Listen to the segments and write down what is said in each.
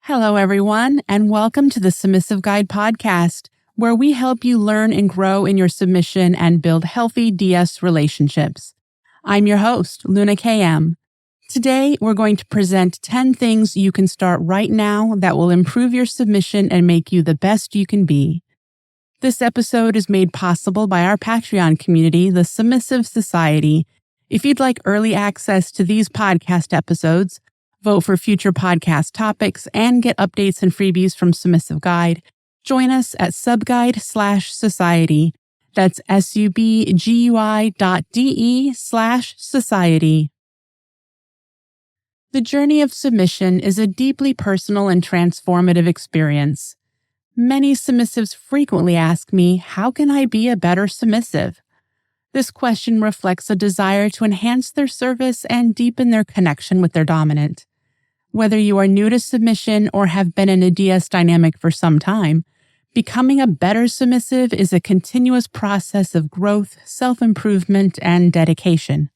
Hello, everyone, and welcome to the Submissive Guide podcast, where we help you learn and grow in your submission and build healthy DS relationships. I'm your host, Luna KM. Today, we're going to present 10 things you can start right now that will improve your submission and make you the best you can be. This episode is made possible by our Patreon community, the Submissive Society. If you'd like early access to these podcast episodes, vote for future podcast topics, and get updates and freebies from Submissive Guide, join us at subguide/society. That's subgui.de/society. The journey of submission is a deeply personal and transformative experience. Many submissives frequently ask me, how can I be a better submissive? This question reflects a desire to enhance their service and deepen their connection with their dominant. Whether you are new to submission or have been in a DS dynamic for some time, becoming a better submissive is a continuous process of growth, self-improvement, and dedication.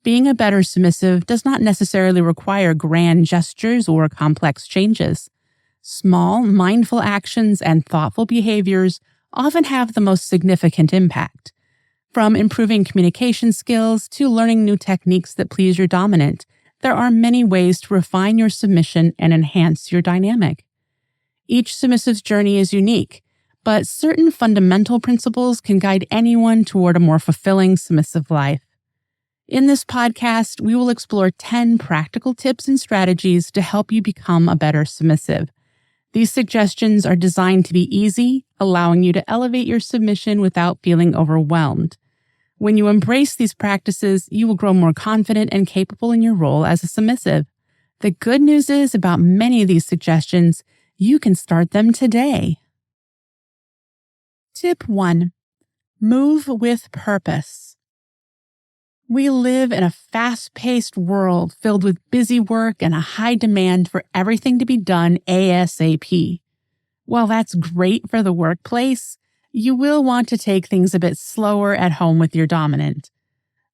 Being a better submissive does not necessarily require grand gestures or complex changes. Small, mindful actions and thoughtful behaviors often have the most significant impact. From improving communication skills to learning new techniques that please your dominant, there are many ways to refine your submission and enhance your dynamic. Each submissive's journey is unique, but certain fundamental principles can guide anyone toward a more fulfilling submissive life. In this podcast, we will explore 10 practical tips and strategies to help you become a better submissive. These suggestions are designed to be easy, allowing you to elevate your submission without feeling overwhelmed. When you embrace these practices, you will grow more confident and capable in your role as a submissive. The good news is about many of these suggestions, you can start them today. Tip 1. Move with purpose. We live in a fast-paced world filled with busy work and a high demand for everything to be done ASAP. While that's great for the workplace, you will want to take things a bit slower at home with your dominant.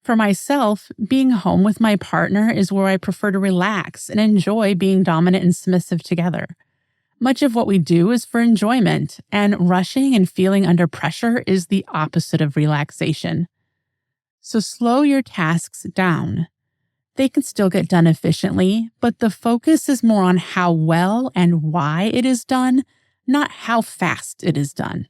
For myself, being home with my partner is where I prefer to relax and enjoy being dominant and submissive together. Much of what we do is for enjoyment, and rushing and feeling under pressure is the opposite of relaxation. So slow your tasks down. They can still get done efficiently, but the focus is more on how well and why it is done, not how fast it is done.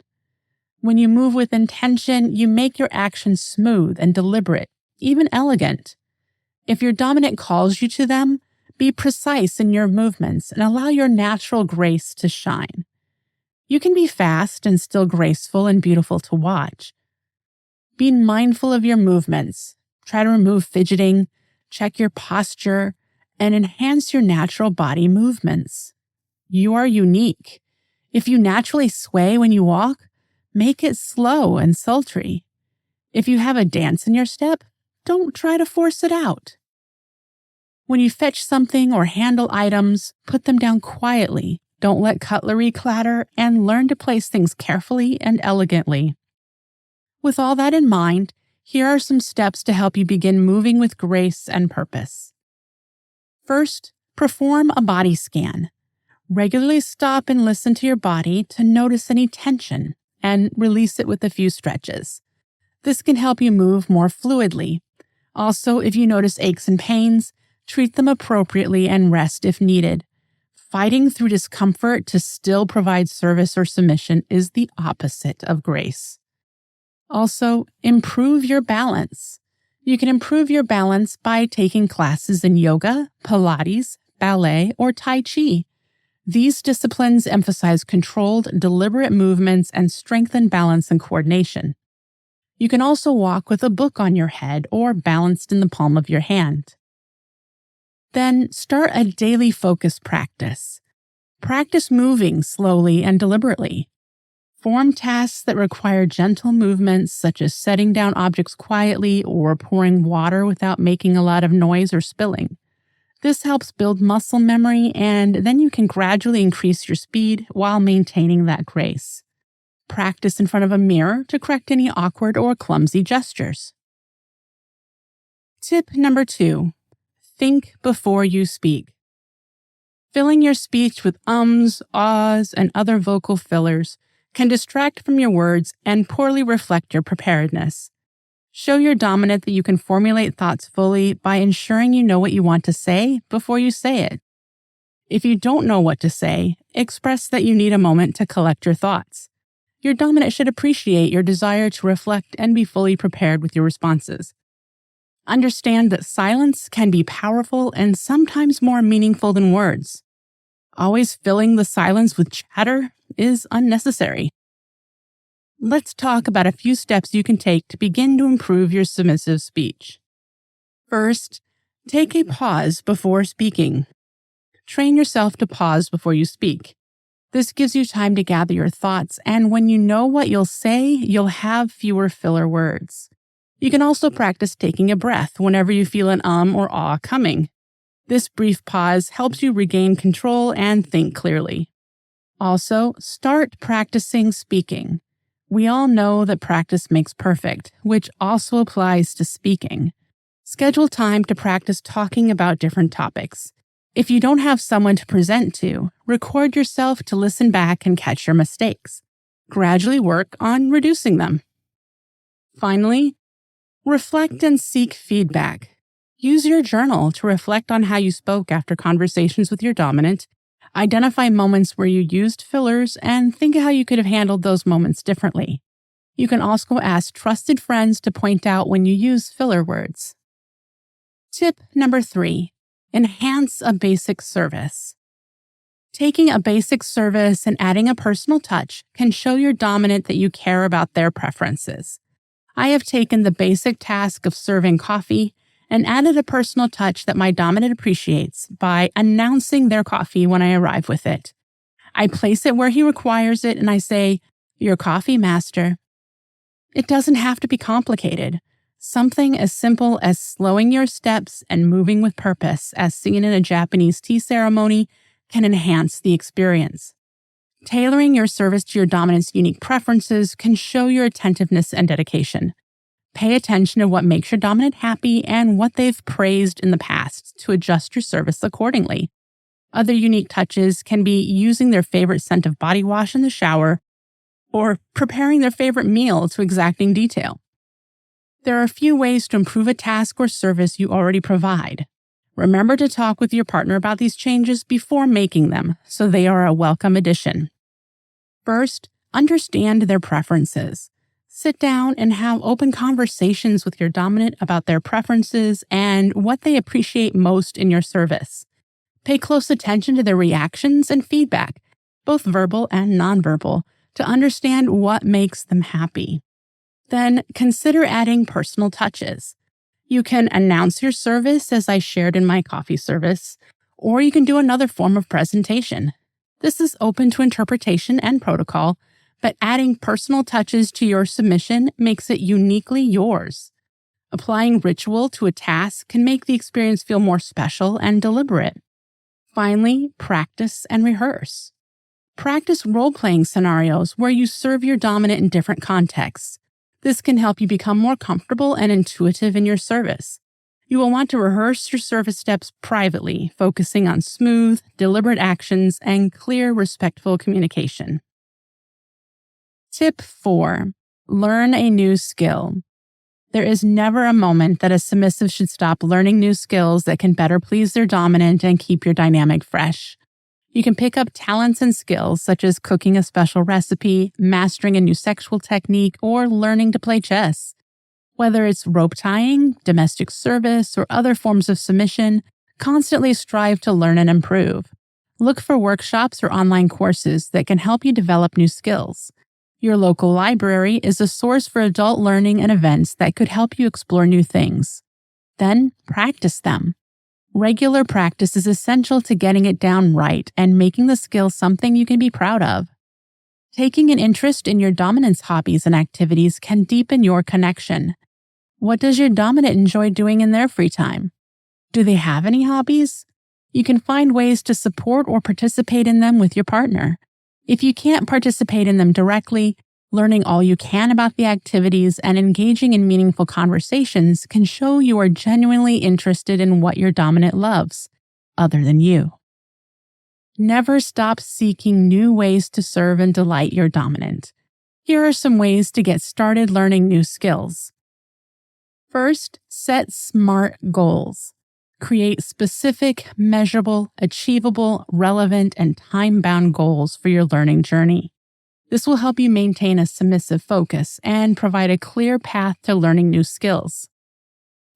When you move with intention, you make your actions smooth and deliberate, even elegant. If your dominant calls you to them, be precise in your movements and allow your natural grace to shine. You can be fast and still graceful and beautiful to watch. Be mindful of your movements. Try to remove fidgeting, check your posture, and enhance your natural body movements. You are unique. If you naturally sway when you walk, make it slow and sultry. If you have a dance in your step, don't try to force it out. When you fetch something or handle items, put them down quietly. Don't let cutlery clatter, and learn to place things carefully and elegantly. With all that in mind, here are some steps to help you begin moving with grace and purpose. First, perform a body scan. Regularly stop and listen to your body to notice any tension, and release it with a few stretches. This can help you move more fluidly. Also, if you notice aches and pains, treat them appropriately and rest if needed. Fighting through discomfort to still provide service or submission is the opposite of grace. Also, improve your balance. You can improve your balance by taking classes in yoga, Pilates, ballet, or Tai Chi. These disciplines emphasize controlled, deliberate movements and strengthen balance and coordination. You can also walk with a book on your head or balanced in the palm of your hand. Then start a daily focus practice. Practice moving slowly and deliberately. Form tasks that require gentle movements, such as setting down objects quietly or pouring water without making a lot of noise or spilling. This helps build muscle memory, and then you can gradually increase your speed while maintaining that grace. Practice in front of a mirror to correct any awkward or clumsy gestures. Tip number 2. Think before you speak. Filling your speech with ums, ahs, and other vocal fillers can distract from your words and poorly reflect your preparedness. Show your dominant that you can formulate thoughts fully by ensuring you know what you want to say before you say it. If you don't know what to say, express that you need a moment to collect your thoughts. Your dominant should appreciate your desire to reflect and be fully prepared with your responses. Understand that silence can be powerful and sometimes more meaningful than words. Always filling the silence with chatter is unnecessary. Let's talk about a few steps you can take to begin to improve your submissive speech. First, take a pause before speaking. Train yourself to pause before you speak. This gives you time to gather your thoughts, and when you know what you'll say, you'll have fewer filler words. You can also practice taking a breath whenever you feel an or ah coming. This brief pause helps you regain control and think clearly. Also, start practicing speaking. We all know that practice makes perfect, which also applies to speaking. Schedule time to practice talking about different topics. If you don't have someone to present to, record yourself to listen back and catch your mistakes. Gradually work on reducing them. Finally, reflect and seek feedback. Use your journal to reflect on how you spoke after conversations with your dominant, identify moments where you used fillers, and think how you could have handled those moments differently. You can also ask trusted friends to point out when you use filler words. Tip number 3, enhance a basic service. Taking a basic service and adding a personal touch can show your dominant that you care about their preferences. I have taken the basic task of serving coffee and added a personal touch that my dominant appreciates by announcing their coffee when I arrive with it. I place it where he requires it and I say, "Your coffee, master." It doesn't have to be complicated. Something as simple as slowing your steps and moving with purpose, as seen in a Japanese tea ceremony, can enhance the experience. Tailoring your service to your dominant's unique preferences can show your attentiveness and dedication. Pay attention to what makes your dominant happy and what they've praised in the past to adjust your service accordingly. Other unique touches can be using their favorite scent of body wash in the shower or preparing their favorite meal to exacting detail. There are a few ways to improve a task or service you already provide. Remember to talk with your partner about these changes before making them, so they are a welcome addition. First, understand their preferences. Sit down and have open conversations with your dominant about their preferences and what they appreciate most in your service. Pay close attention to their reactions and feedback, both verbal and nonverbal, to understand what makes them happy. Then consider adding personal touches. You can announce your service as I shared in my coffee service, or you can do another form of presentation. This is open to interpretation and protocol, but adding personal touches to your submission makes it uniquely yours. Applying ritual to a task can make the experience feel more special and deliberate. Finally, practice and rehearse. Practice role-playing scenarios where you serve your dominant in different contexts. This can help you become more comfortable and intuitive in your service. You will want to rehearse your service steps privately, focusing on smooth, deliberate actions and clear, respectful communication. Tip 4. Learn a new skill. There is never a moment that a submissive should stop learning new skills that can better please their dominant and keep your dynamic fresh. You can pick up talents and skills such as cooking a special recipe, mastering a new sexual technique, or learning to play chess. Whether it's rope tying, domestic service, or other forms of submission, constantly strive to learn and improve. Look for workshops or online courses that can help you develop new skills. Your local library is a source for adult learning and events that could help you explore new things. Then practice them. Regular practice is essential to getting it down right and making the skill something you can be proud of. Taking an interest in your dominant's hobbies and activities can deepen your connection. What does your dominant enjoy doing in their free time? Do they have any hobbies? You can find ways to support or participate in them with your partner. If you can't participate in them directly, learning all you can about the activities and engaging in meaningful conversations can show you are genuinely interested in what your dominant loves, other than you. Never stop seeking new ways to serve and delight your dominant. Here are some ways to get started learning new skills. First, set SMART goals. Create specific, measurable, achievable, relevant, and time-bound goals for your learning journey. This will help you maintain a submissive focus and provide a clear path to learning new skills.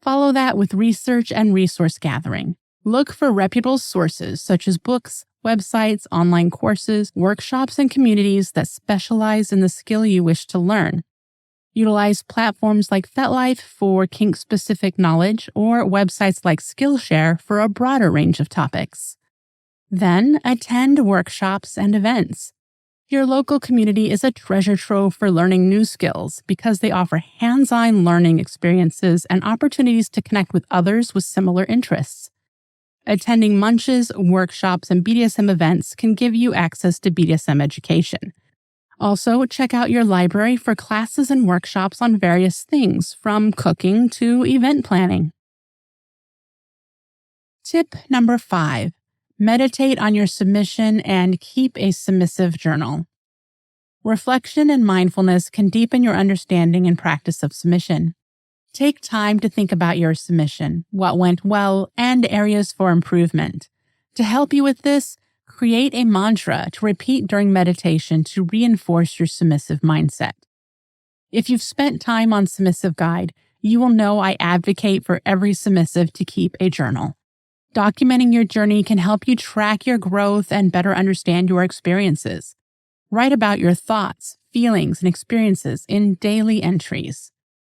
Follow that with research and resource gathering. Look for reputable sources such as books, websites, online courses, workshops, and communities that specialize in the skill you wish to learn. Utilize platforms like FetLife for kink-specific knowledge or websites like Skillshare for a broader range of topics. Then, attend workshops and events. Your local community is a treasure trove for learning new skills because they offer hands-on learning experiences and opportunities to connect with others with similar interests. Attending munches, workshops, and BDSM events can give you access to BDSM education. Also, check out your library for classes and workshops on various things, from cooking to event planning. Tip number 5. Meditate on your submission and keep a submissive journal. Reflection and mindfulness can deepen your understanding and practice of submission. Take time to think about your submission, what went well, and areas for improvement. To help you with this, create a mantra to repeat during meditation to reinforce your submissive mindset. If you've spent time on Submissive Guide, you will know I advocate for every submissive to keep a journal. Documenting your journey can help you track your growth and better understand your experiences. Write about your thoughts, feelings, and experiences in daily entries.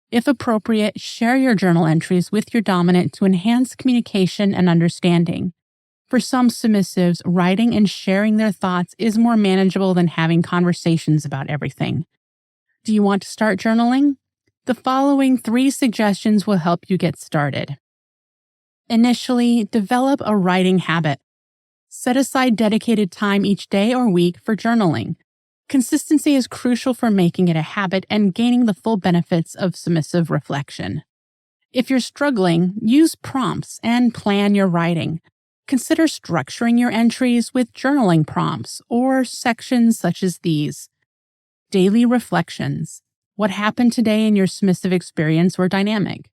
If appropriate, share your journal entries with your dominant to enhance communication and understanding. For some submissives, writing and sharing their thoughts is more manageable than having conversations about everything. Do you want to start journaling? The following 3 suggestions will help you get started. Initially, develop a writing habit. Set aside dedicated time each day or week for journaling. Consistency is crucial for making it a habit and gaining the full benefits of submissive reflection. If you're struggling, use prompts and plan your writing. Consider structuring your entries with journaling prompts or sections such as these. Daily reflections. What happened today in your submissive experience or dynamic?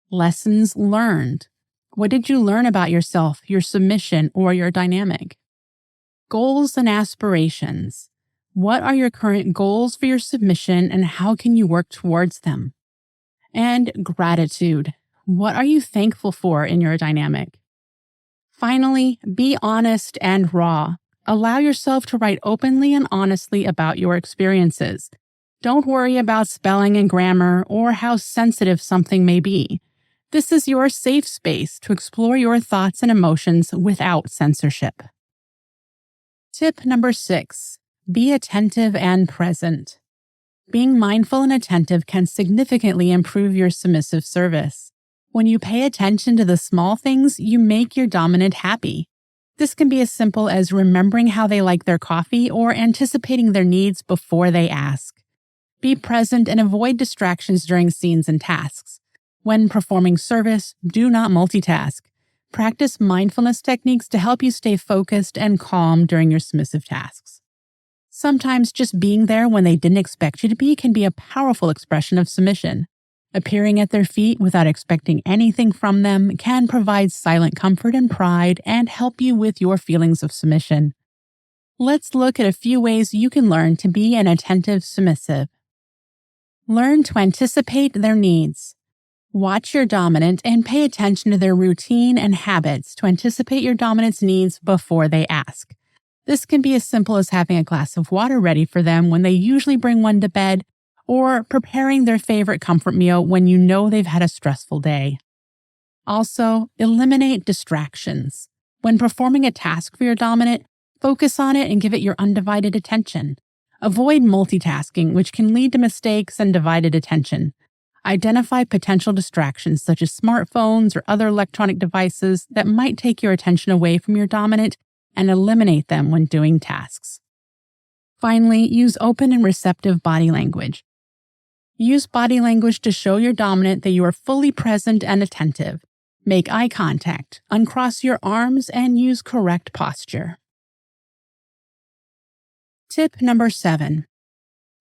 Lessons learned. What did you learn about yourself, your submission, or your dynamic? Goals and aspirations. What are your current goals for your submission and how can you work towards them? And gratitude. What are you thankful for in your dynamic? Finally, be honest and raw. Allow yourself to write openly and honestly about your experiences. Don't worry about spelling and grammar or how sensitive something may be. This is your safe space to explore your thoughts and emotions without censorship. Tip number 6. Be attentive and present. Being mindful and attentive can significantly improve your submissive service. When you pay attention to the small things, you make your dominant happy. This can be as simple as remembering how they like their coffee or anticipating their needs before they ask. Be present and avoid distractions during scenes and tasks. When performing service, do not multitask. Practice mindfulness techniques to help you stay focused and calm during your submissive tasks. Sometimes just being there when they didn't expect you to be can be a powerful expression of submission. Appearing at their feet without expecting anything from them can provide silent comfort and pride and help you with your feelings of submission. Let's look at a few ways you can learn to be an attentive submissive. Learn to anticipate their needs. Watch your dominant and pay attention to their routine and habits to anticipate your dominant's needs before they ask. This can be as simple as having a glass of water ready for them when they usually bring one to bed, or preparing their favorite comfort meal when you know they've had a stressful day. Also, eliminate distractions. When performing a task for your dominant, focus on it and give it your undivided attention. Avoid multitasking, which can lead to mistakes and divided attention. Identify potential distractions such as smartphones or other electronic devices that might take your attention away from your dominant and eliminate them when doing tasks. Finally, use open and receptive body language. Use body language to show your dominant that you are fully present and attentive. Make eye contact, uncross your arms, and use correct posture. Tip number 7.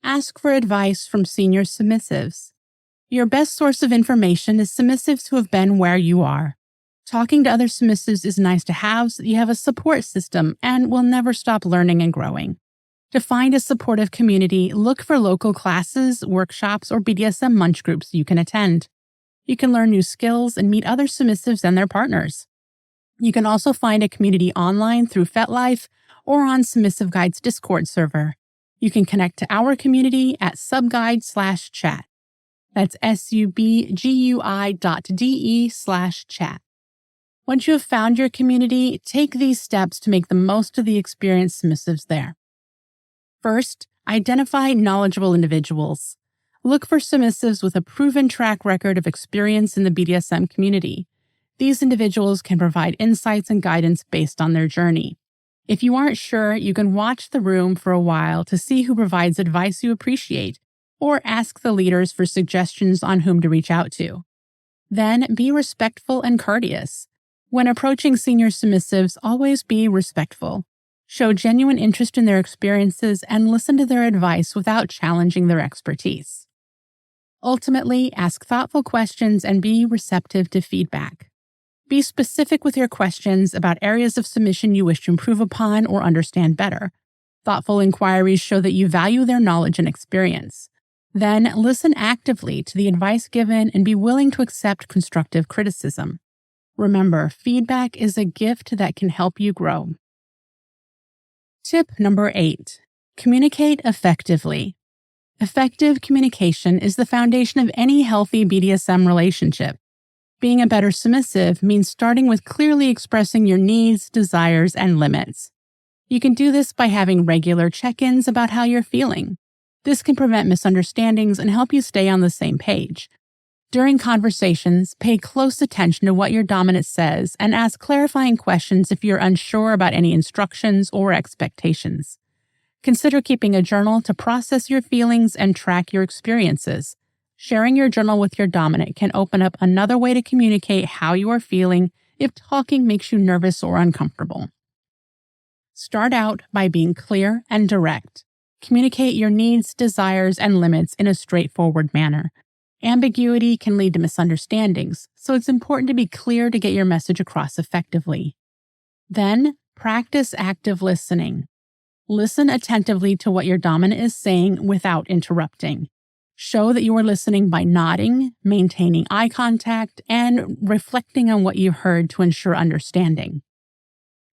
Ask for advice from senior submissives. Your best source of information is submissives who have been where you are. Talking to other submissives is nice to have so that you have a support system and will never stop learning and growing. To find a supportive community, look for local classes, workshops, or BDSM munch groups you can attend. You can learn new skills and meet other submissives and their partners. You can also find a community online through FetLife or on Submissive Guide's Discord server. You can connect to our community at subguide/chat. That's subgui.de/chat. Once you have found your community, take these steps to make the most of the experienced submissives there. First, identify knowledgeable individuals. Look for submissives with a proven track record of experience in the BDSM community. These individuals can provide insights and guidance based on their journey. If you aren't sure, you can watch the room for a while to see who provides advice you appreciate, or ask the leaders for suggestions on whom to reach out to. Then be respectful and courteous. When approaching senior submissives, always be respectful. Show genuine interest in their experiences and listen to their advice without challenging their expertise. Ultimately, ask thoughtful questions and be receptive to feedback. Be specific with your questions about areas of submission you wish to improve upon or understand better. Thoughtful inquiries show that you value their knowledge and experience. Then, listen actively to the advice given and be willing to accept constructive criticism. Remember, feedback is a gift that can help you grow. Tip number 8. Communicate effectively. Effective communication is the foundation of any healthy BDSM relationship. Being a better submissive means starting with clearly expressing your needs, desires, and limits. You can do this by having regular check-ins about how you're feeling. This can prevent misunderstandings and help you stay on the same page. During conversations, pay close attention to what your dominant says and ask clarifying questions if you're unsure about any instructions or expectations. Consider keeping a journal to process your feelings and track your experiences. Sharing your journal with your dominant can open up another way to communicate how you are feeling if talking makes you nervous or uncomfortable. Start out by being clear and direct. Communicate your needs, desires, and limits in a straightforward manner. Ambiguity can lead to misunderstandings, so it's important to be clear to get your message across effectively. Then, practice active listening. Listen attentively to what your dominant is saying without interrupting. Show that you are listening by nodding, maintaining eye contact, and reflecting on what you heard to ensure understanding.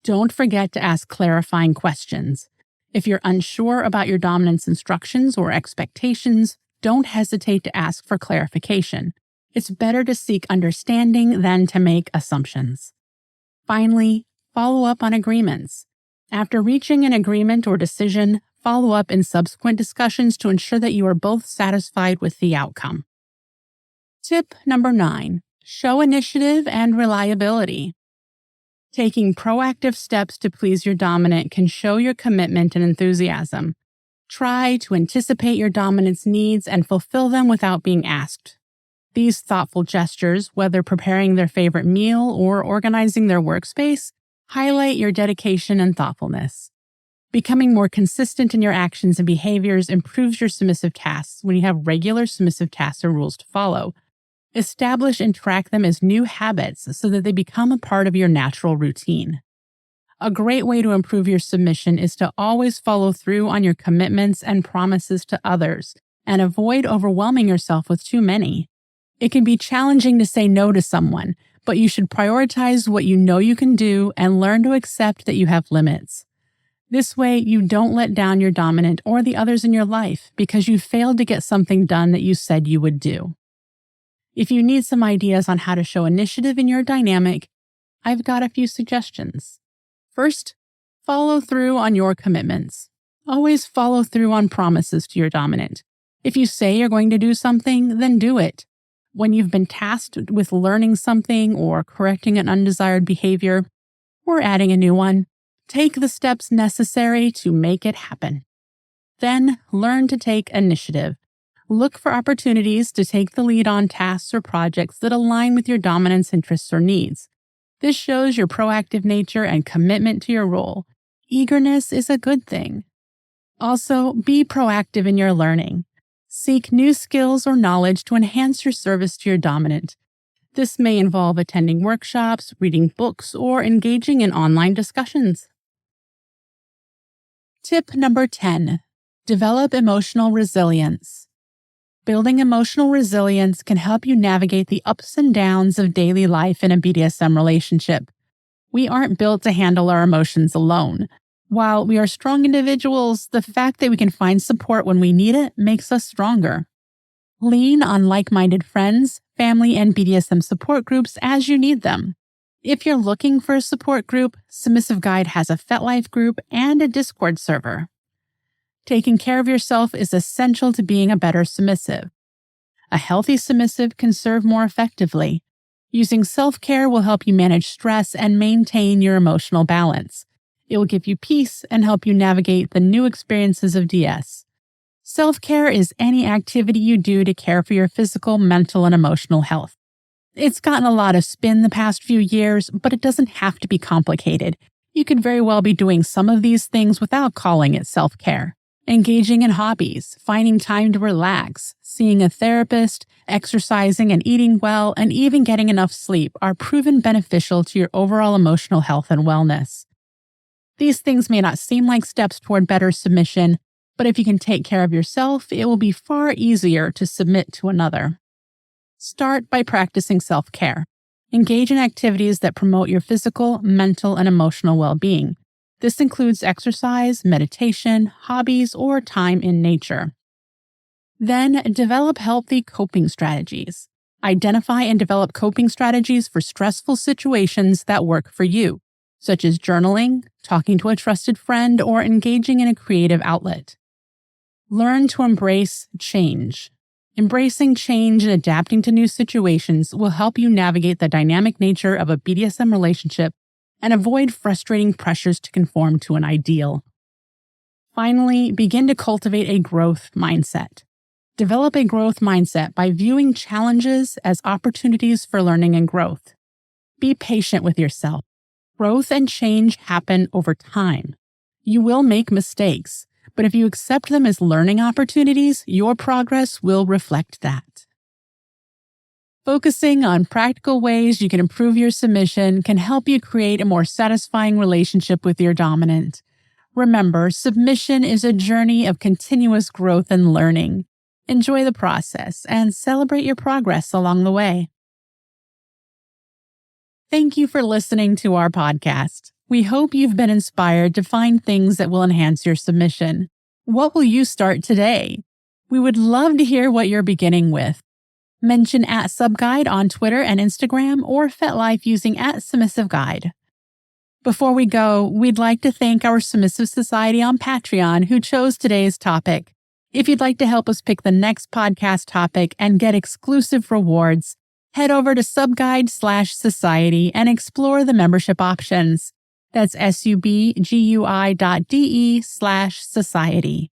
Don't forget to ask clarifying questions. If you're unsure about your dominant's instructions or expectations, don't hesitate to ask for clarification. It's better to seek understanding than to make assumptions. Finally, follow up on agreements. After reaching an agreement or decision, follow up in subsequent discussions to ensure that you are both satisfied with the outcome. Tip number 9. Show initiative and reliability. Taking proactive steps to please your dominant can show your commitment and enthusiasm. Try to anticipate your dominant's needs and fulfill them without being asked. These thoughtful gestures, whether preparing their favorite meal or organizing their workspace, highlight your dedication and thoughtfulness. Becoming more consistent in your actions and behaviors improves your submissive tasks when you have regular submissive tasks or rules to follow. Establish and track them as new habits so that they become a part of your natural routine. A great way to improve your submission is to always follow through on your commitments and promises to others and avoid overwhelming yourself with too many. It can be challenging to say no to someone, but you should prioritize what you know you can do and learn to accept that you have limits. This way, you don't let down your dominant or the others in your life because you failed to get something done that you said you would do. If you need some ideas on how to show initiative in your dynamic, I've got a few suggestions. First, follow through on your commitments. Always follow through on promises to your dominant. If you say you're going to do something, then do it. When you've been tasked with learning something or correcting an undesired behavior or adding a new one, take the steps necessary to make it happen. Then, learn to take initiative. Look for opportunities to take the lead on tasks or projects that align with your dominant's interests or needs. This shows your proactive nature and commitment to your role. Eagerness is a good thing. Also, be proactive in your learning. Seek new skills or knowledge to enhance your service to your dominant. This may involve attending workshops, reading books, or engaging in online discussions. Tip number 10. Develop emotional resilience. Building emotional resilience can help you navigate the ups and downs of daily life in a BDSM relationship. We aren't built to handle our emotions alone. While we are strong individuals, the fact that we can find support when we need it makes us stronger. Lean on like-minded friends, family, and BDSM support groups as you need them. If you're looking for a support group, Submissive Guide has a FetLife group and a Discord server. Taking care of yourself is essential to being a better submissive. A healthy submissive can serve more effectively. Using self-care will help you manage stress and maintain your emotional balance. It will give you peace and help you navigate the new experiences of DS. Self-care is any activity you do to care for your physical, mental, and emotional health. It's gotten a lot of spin the past few years, but it doesn't have to be complicated. You could very well be doing some of these things without calling it self-care. Engaging in hobbies, finding time to relax, seeing a therapist, exercising and eating well, and even getting enough sleep are proven beneficial to your overall emotional health and wellness. These things may not seem like steps toward better submission, but if you can take care of yourself, it will be far easier to submit to another. Start by practicing self-care. Engage in activities that promote your physical, mental, and emotional well-being. This includes exercise, meditation, hobbies, or time in nature. Then, develop healthy coping strategies. Identify and develop coping strategies for stressful situations that work for you, such as journaling, talking to a trusted friend, or engaging in a creative outlet. Learn to embrace change. Embracing change and adapting to new situations will help you navigate the dynamic nature of a BDSM relationship and avoid frustrating pressures to conform to an ideal. Finally, begin to cultivate a growth mindset. Develop a growth mindset by viewing challenges as opportunities for learning and growth. Be patient with yourself. Growth and change happen over time. You will make mistakes, but if you accept them as learning opportunities, your progress will reflect that. Focusing on practical ways you can improve your submission can help you create a more satisfying relationship with your dominant. Remember, submission is a journey of continuous growth and learning. Enjoy the process and celebrate your progress along the way. Thank you for listening to our podcast. We hope you've been inspired to find things that will enhance your submission. What will you start today? We would love to hear what you're beginning with. Mention @SubGuide on Twitter and Instagram or FetLife using @SubmissiveGuide. Before we go, we'd like to thank our Submissive Society on Patreon who chose today's topic. If you'd like to help us pick the next podcast topic and get exclusive rewards, head over to subguide/society and explore the membership options. That's subgui.de/society.